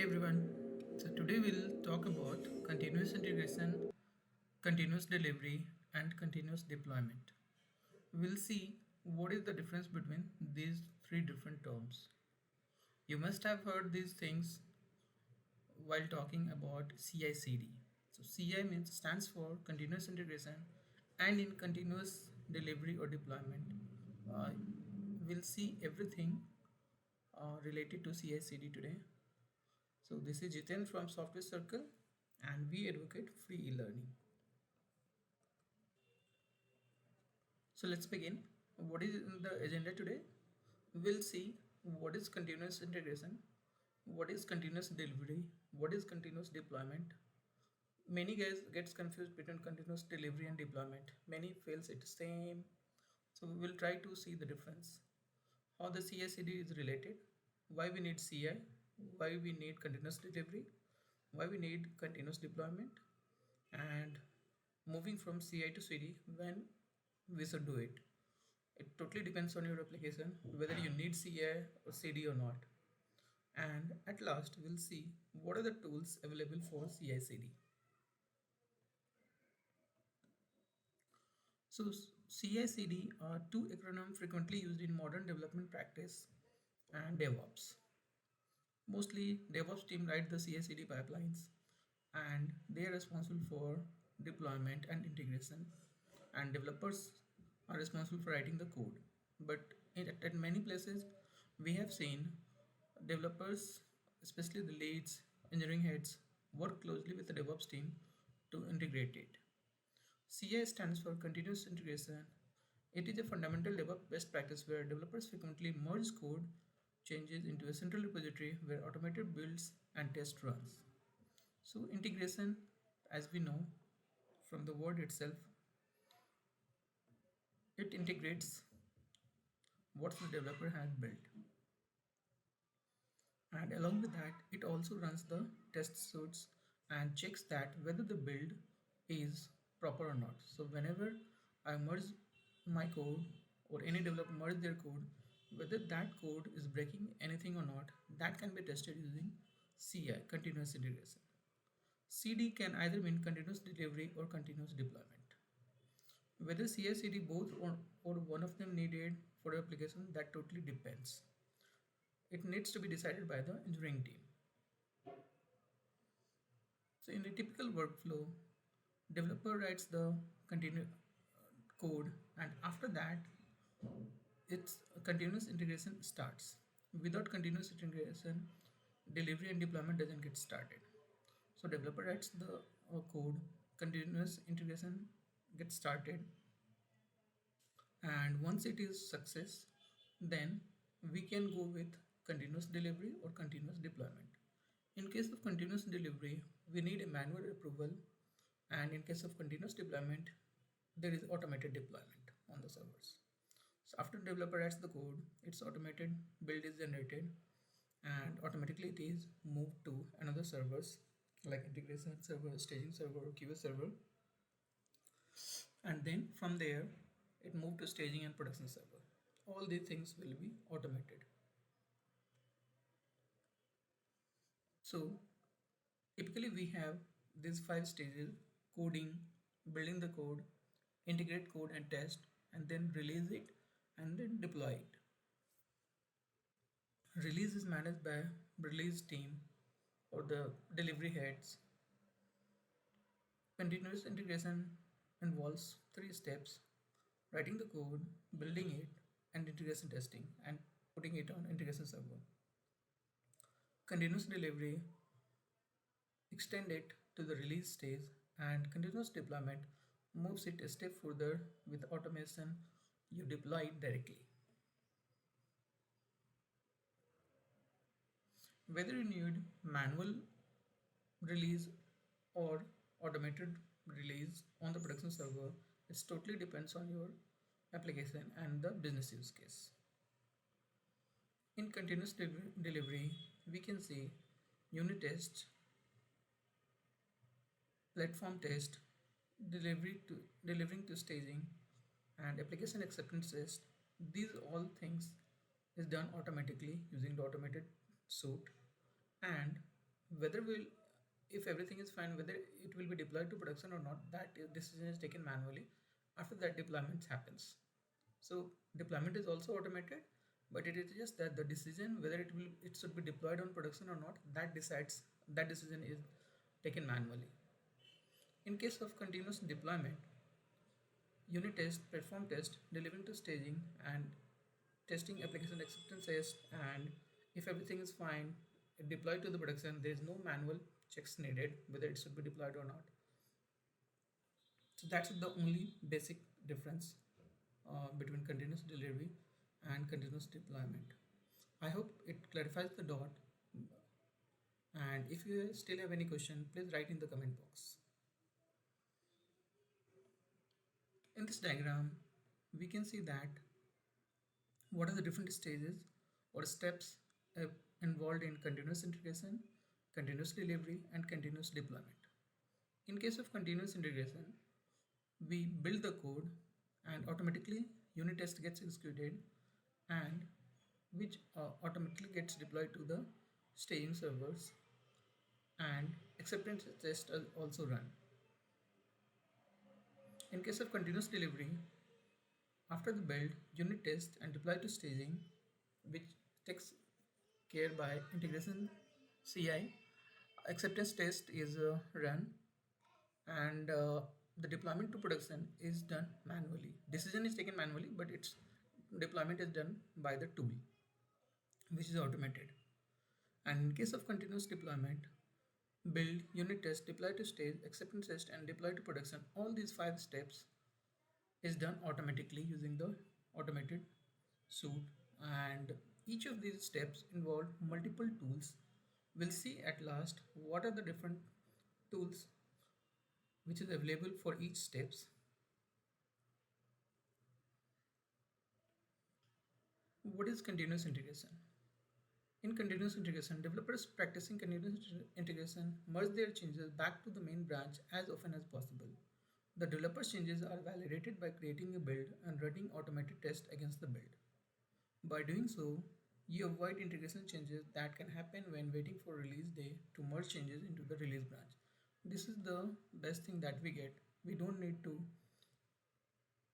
everyone. So today we'll talk about continuous integration, continuous delivery, and continuous deployment. We'll see what is the difference between these three different terms. You must have heard these things while talking about CI/CD. So CI means stands for continuous integration, and in continuous delivery or deployment, uh, we'll see everything related to CI/CD today. So this is Jiten from Software Circle and we advocate free e-learning. So let's begin. What is in the agenda today? We'll see what is continuous integration, what is continuous delivery, what is continuous deployment. Many guys gets confused between continuous delivery and deployment. Many feels it's same. So we will try to see the difference. How the CI/CD is related, why we need CI, why we need continuous delivery, why we need continuous deployment, and moving from CI to CD when we should do it. It totally depends on your application whether you need CI or CD or not. And at last, we'll see what are the tools available for CI CD. So, CI CD are two acronyms frequently used in modern development practice and DevOps. Mostly, DevOps team write the CI CD pipelines and they are responsible for deployment and integration, and developers are responsible for writing the code. But at many places, we have seen developers, especially the leads, engineering heads, work closely with the DevOps team to integrate it. CI stands for continuous integration. It is a fundamental DevOps best practice where developers frequently merge code changes into a central repository where automated builds and test runs. So integration, as we know from the word itself, it integrates what the developer has built. And along with that, it also runs the test suits and checks that whether the build is proper or not. So whenever I merge my code or any developer merge their code, whether that code is breaking anything or not, that can be tested using CI, continuous integration. CD can either mean continuous delivery or continuous deployment. Whether CI/CD both or one of them needed for your application, that totally depends. It needs to be decided by the engineering team. So in a typical workflow, developer writes the continue code, and after that, its continuous integration starts. Without continuous integration, delivery and deployment doesn't get started. So developer writes the code, continuous integration gets started, and once it is success, then we can go with continuous delivery or continuous deployment. In case of continuous delivery, we need a manual approval, and in case of continuous deployment, there is automated deployment on the servers. So after developer writes the code, it's automated build is generated, and automatically it is moved to another servers like integration server, staging server, or QA server, and then from there it moved to staging and production server. All these things will be automated. So typically we have these five stages: coding, building the code, integrate code and test, and then release it, and then deploy it. Release is managed by release team or the delivery heads. Continuous integration involves three steps: writing the code, building it, and integration testing, and putting it on integration server. Continuous delivery extend it to the release stage, and continuous deployment moves it a step further. With automation, you deploy it directly. Whether you need manual release or automated release on the production server, it totally depends on your application and the business use case. In continuous delivery, we can see unit test, platform test, delivery to delivering to staging, and application acceptance test. These all things is done automatically using the automated suite, and Whether will if everything is fine, whether it will be deployed to production or not, that decision is taken manually. After that, deployment happens. So deployment is also automated, but it is just that the decision whether it should be deployed on production or not, that decision is taken manually. In case of continuous deployment, unit test, platform test, delivering to staging, and testing application acceptance test, and if everything is fine, deployed to the production, there is no manual checks needed whether it should be deployed or not. So that's the only basic difference between continuous delivery and continuous deployment. I hope it clarifies the dot. And if you still have any question, please write in the comment box. In this diagram, we can see that what are the different stages or steps uh, involved in continuous integration, continuous delivery, and continuous deployment. In case of continuous integration, we build the code and automatically unit test gets executed, and which automatically gets deployed to the staging servers, and acceptance test also run. In case of continuous delivery, after the build, unit test and deploy to staging, which takes care by integration CI, acceptance test is run, and the deployment to production is done manually. Decision is taken manually, but its deployment is done by the tool, which is automated. And in case of continuous deployment, build, unit test, deploy to stage, acceptance test, and deploy to production, all these 5 steps is done automatically using the automated suite, and each of these steps involve multiple tools. We'll see at last what are the different tools which is available for each steps. What is continuous integration? In continuous integration, developers practicing continuous integration merge their changes back to the main branch as often as possible. The developer's changes are validated by creating a build and running automated tests against the build. By doing so, you avoid integration changes that can happen when waiting for release day to merge changes into the release branch. This is the best thing that we get. We don't need to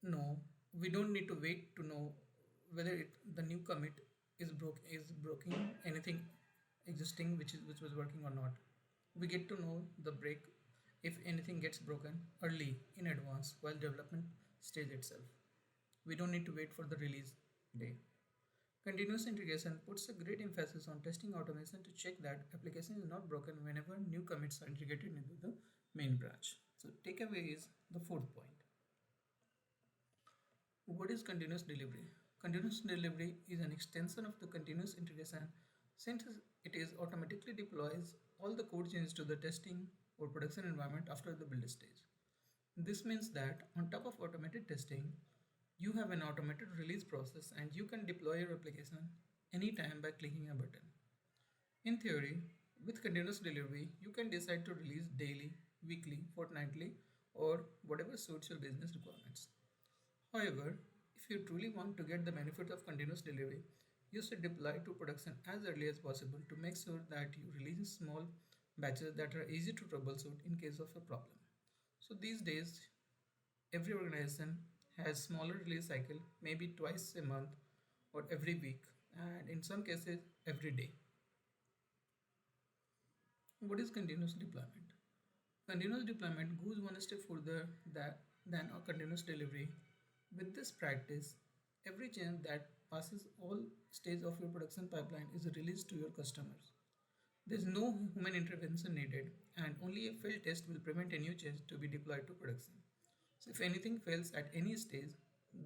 know, we don't need to wait to know whether the new commit is broken anything existing which was working or not. We get to know the break if anything gets broken early in advance while development stage itself. We don't need to wait for the release day. Continuous integration puts a great emphasis on testing automation to check that application is not broken whenever new commits are integrated into the main branch. So takeaway is the fourth point. What is continuous delivery? Continuous delivery is an extension of the continuous integration since it is automatically deploys all the code changes to the testing or production environment after the build stage. This means that on top of automated testing, you have an automated release process and you can deploy your application anytime by clicking a button. In theory, with continuous delivery, you can decide to release daily, weekly, fortnightly, or whatever suits your business requirements. However, if you truly want to get the benefit of continuous delivery, you should deploy to production as early as possible to make sure that you release small batches that are easy to troubleshoot in case of a problem. So these days, every organization has smaller release cycle, maybe twice a month or every week, and in some cases every day. What is continuous deployment? Continuous deployment goes one step further than a continuous delivery. With this practice, every change that passes all stages of your production pipeline is released to your customers. There is no human intervention needed, and only a failed test will prevent a new change to be deployed to production. So, if anything fails at any stage,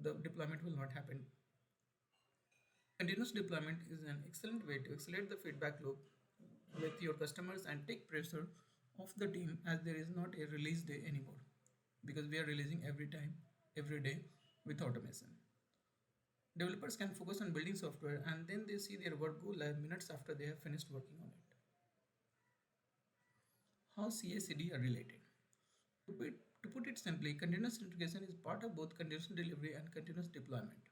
the deployment will not happen. Continuous deployment is an excellent way to accelerate the feedback loop with your customers and take pressure off the team as there is not a release day anymore because we are releasing every time, every day with automation. Developers can focus on building software and then they see their work go live minutes after they have finished working on it. How CI/CD are related? To put it simply, continuous integration is part of both continuous delivery and continuous deployment.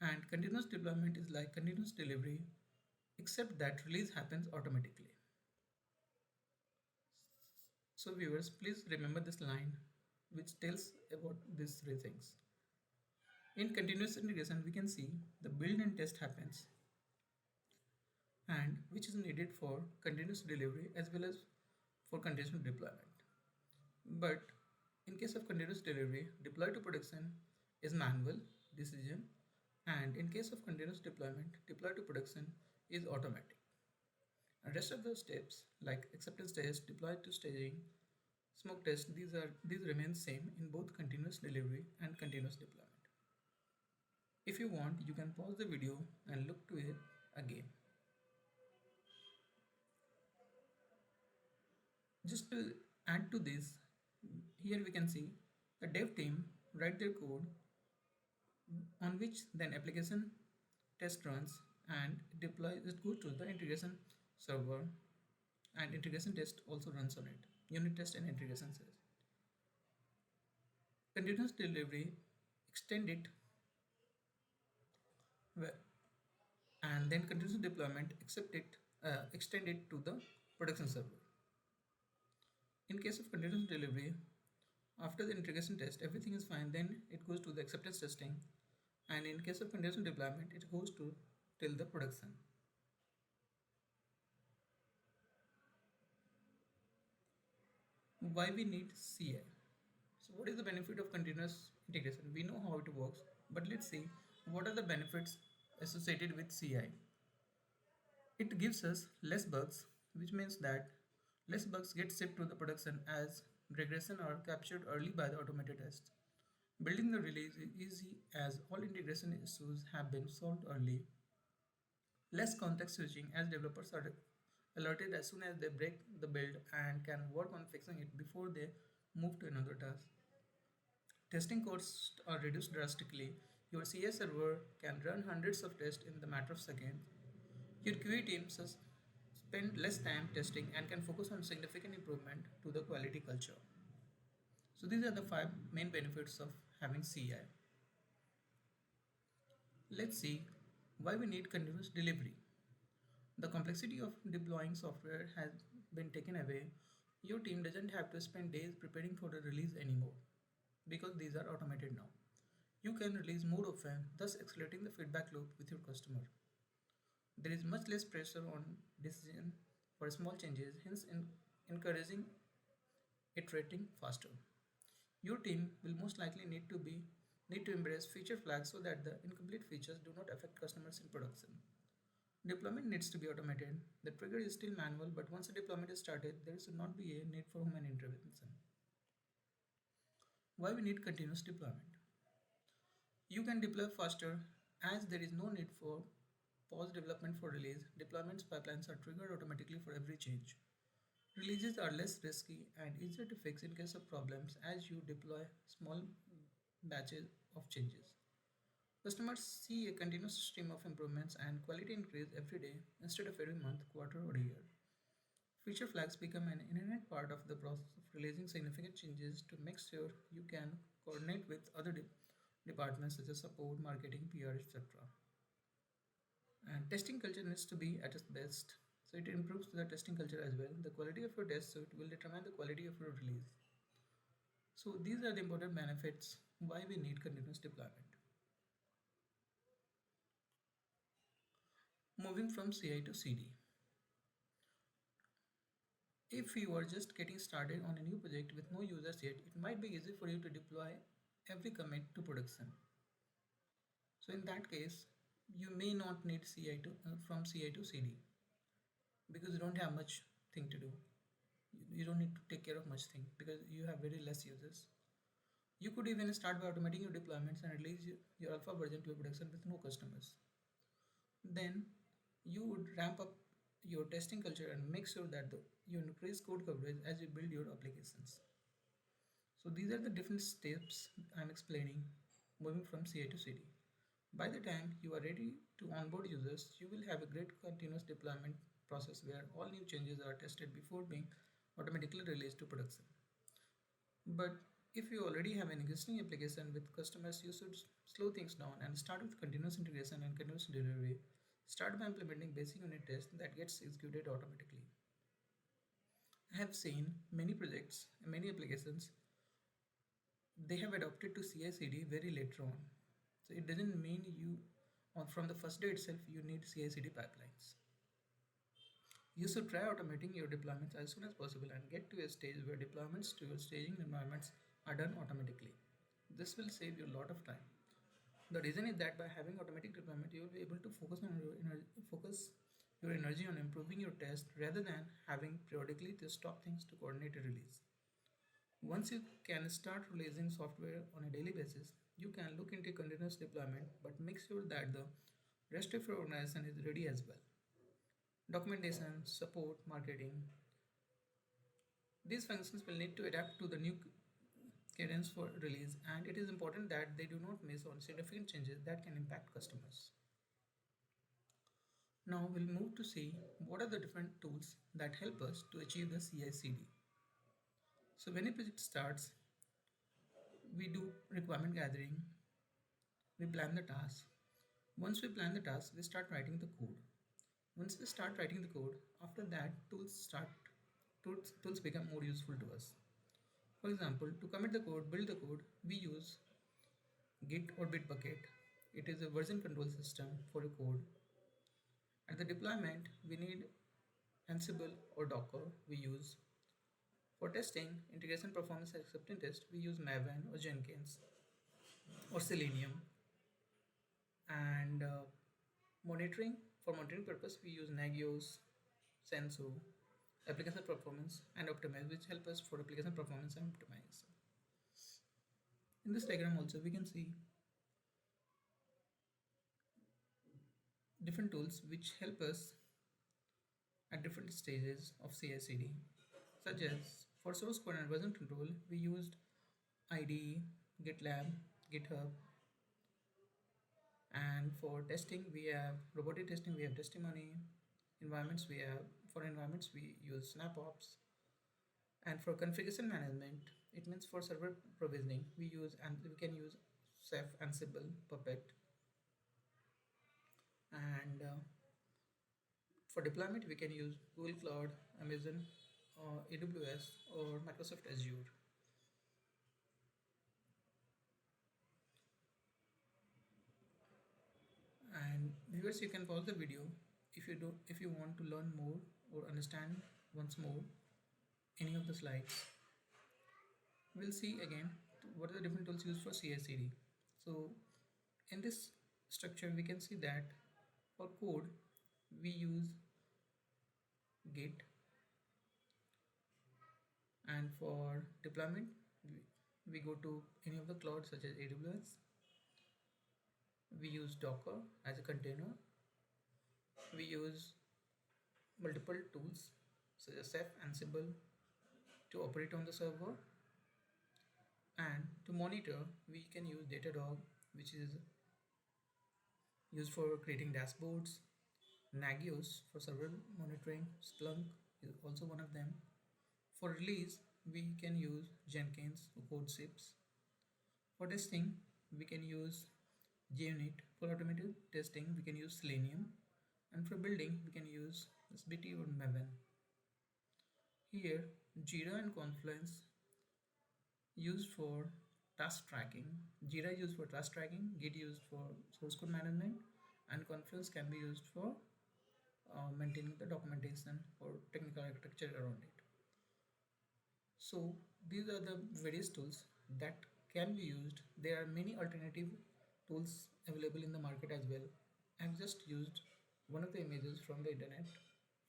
And continuous deployment is like continuous delivery, except that release happens automatically. So viewers, please remember this line which tells about these three things. In continuous integration, we can see the build and test happens and which is needed for continuous delivery as well as for continuous deployment. But in case of continuous delivery, deploy to production is manual decision, and in case of continuous deployment, deploy to production is automatic. And rest of the steps like acceptance test, deploy to staging, smoke test, these remain same in both continuous delivery and continuous deployment. If you want, you can pause the video and look to it again. Just to add to this, here we can see the dev team write their code on which then application test runs and deploy it goes to the integration server, and integration test also runs on it. Unit test and integration test. Continuous delivery extend it and then continuous deployment extend it to the production server. In case of continuous delivery, after the integration test, everything is fine. Then it goes to the acceptance testing, and in case of continuous deployment, it goes to till the production. Why we need CI? So, what is the benefit of continuous integration? We know how it works, but let's see what are the benefits associated with CI. It gives us less bugs, which means that less bugs get shipped to the production as regression are captured early by the automated tests. Building the release is easy as all integration issues have been solved early. Less context switching as developers are alerted as soon as they break the build and can work on fixing it before they move to another task. Testing costs are reduced drastically. Your CI server can run hundreds of tests in the matter of seconds. Your QA teams spend less time testing and can focus on significant improvement to the quality culture. So these are the five main benefits of having CI. Let's see why we need continuous delivery. The complexity of deploying software has been taken away. Your team doesn't have to spend days preparing for the release anymore because these are automated now. You can release more often, thus accelerating the feedback loop with your customer. There is much less pressure on decision for small changes, hence encouraging iterating faster. Your team will most likely need to embrace feature flags so that the incomplete features do not affect customers in production. Deployment needs to be automated. The trigger is still manual, but once a deployment is started, there should not be a need for human intervention. Why we need continuous deployment? You can deploy faster as there is no need for pause development for release. Deployments pipelines are triggered automatically for every change. Releases are less risky and easier to fix in case of problems as you deploy small batches of changes. Customers see a continuous stream of improvements and quality increase every day instead of every month, quarter, or year. Feature flags become an inherent part of the process of releasing significant changes to make sure you can coordinate with other departments such as support, marketing, PR, etc. And testing culture needs to be at its best. So it improves the testing culture as well. The quality of your test suite will determine the quality of your release. So these are the important benefits why we need continuous deployment. Moving from CI to CD. If you are just getting started on a new project with no users yet, it might be easy for you to deploy every commit to production. So in that case, you may not need from CI to CD because you don't have much thing to do. You don't need to take care of much thing because you have very less users. You could even start by automating your deployments and release your alpha version to your production with no customers. Then you would ramp up your testing culture and make sure that you increase code coverage as you build your applications. So these are the different steps I'm explaining moving from CI to CD. By the time you are ready to onboard users, you will have a great continuous deployment process where all new changes are tested before being automatically released to production. But if you already have an existing application with customers, you should slow things down and start with continuous integration and continuous delivery. Start by implementing basic unit tests that gets executed automatically. have seen many projects, many applications, they have adopted to CI/CD very later on. So it doesn't mean you, or from the first day itself, you need CI/CD pipelines. You should try automating your deployments as soon as possible and get to a stage where deployments to your staging environments are done automatically. This will save you a lot of time. The reason is that by having automatic deployment, you will be able to focus your energy on improving your test rather than having periodically to stop things to coordinate a release. Once you can start releasing software on a daily basis, you can look into continuous deployment, but make sure that the rest of your organization is ready as well. Documentation, support, marketing, these functions will need to adapt to the new cadence for release, and it is important that they do not miss on significant changes that can impact customers. Now we'll move to see what are the different tools that help us to achieve the CI/CD. So when a project starts, we do requirement gathering, we plan the task. Once we plan the task, we start writing the code. Once we start writing the code, after that tools become more useful to us. For example, to commit the code, build the code, we use Git or Bitbucket. It is a version control system for a code. At the deployment, we need Ansible or Docker we use. For testing, integration performance and acceptance test, we use Maven or Jenkins or Selenium. And monitoring, for monitoring purpose, we use Nagios, Senso, application performance and optimize, which help us for application performance and optimize. In this diagram also we can see different tools which help us at different stages of CI/CD, such as for source code and version control we used IDE, GitLab, GitHub, and for testing we have robotic testing, we have Testimony. Environments, we have for environments we use SnapOps, and for configuration management, it means for server provisioning we can use Ceph, Ansible, Puppet, and for deployment we can use Google Cloud, Amazon, AWS, or Microsoft Azure. And viewers, you can pause the video if you want to learn more or understand once more any of the slides. We'll see again what are the different tools used for CI/CD. So in this structure we can see that for code we use Git, and for deployment we go to any of the clouds such as AWS. We use Docker as a container. We use multiple tools such as Ceph, Ansible to operate on the server, and to monitor we can use Datadog, which is used for creating dashboards, Nagios for server monitoring, Splunk is also one of them. For release we can use Jenkins or CodeShips. For testing we can use JUnit. For automated testing we can use Selenium, and for building we can use SBT or Maven. Here Jira and Confluence used for task tracking. Jira used for task tracking, Git used for source code management, and Confluence can be used for maintaining the documentation or technical architecture around it. So these are the various tools that can be used. There are many alternative tools available in the market as well. I've just used one of the images from the internet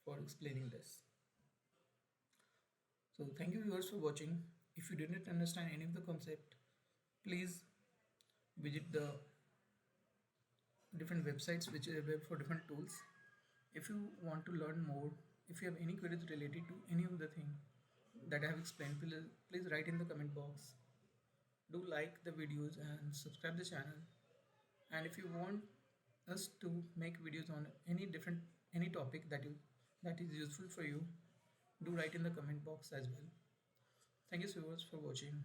for explaining this. So thank you viewers for watching. If you didn't understand any of the concept, please visit the different websites which are available for different tools. If you want to learn more, if you have any queries related to any of the thing that I have explained, please write in the comment box. Do like the videos and subscribe the channel. And if you want us to make videos on any topic that is useful for you, do write in the comment box as well. Thank you so much for watching.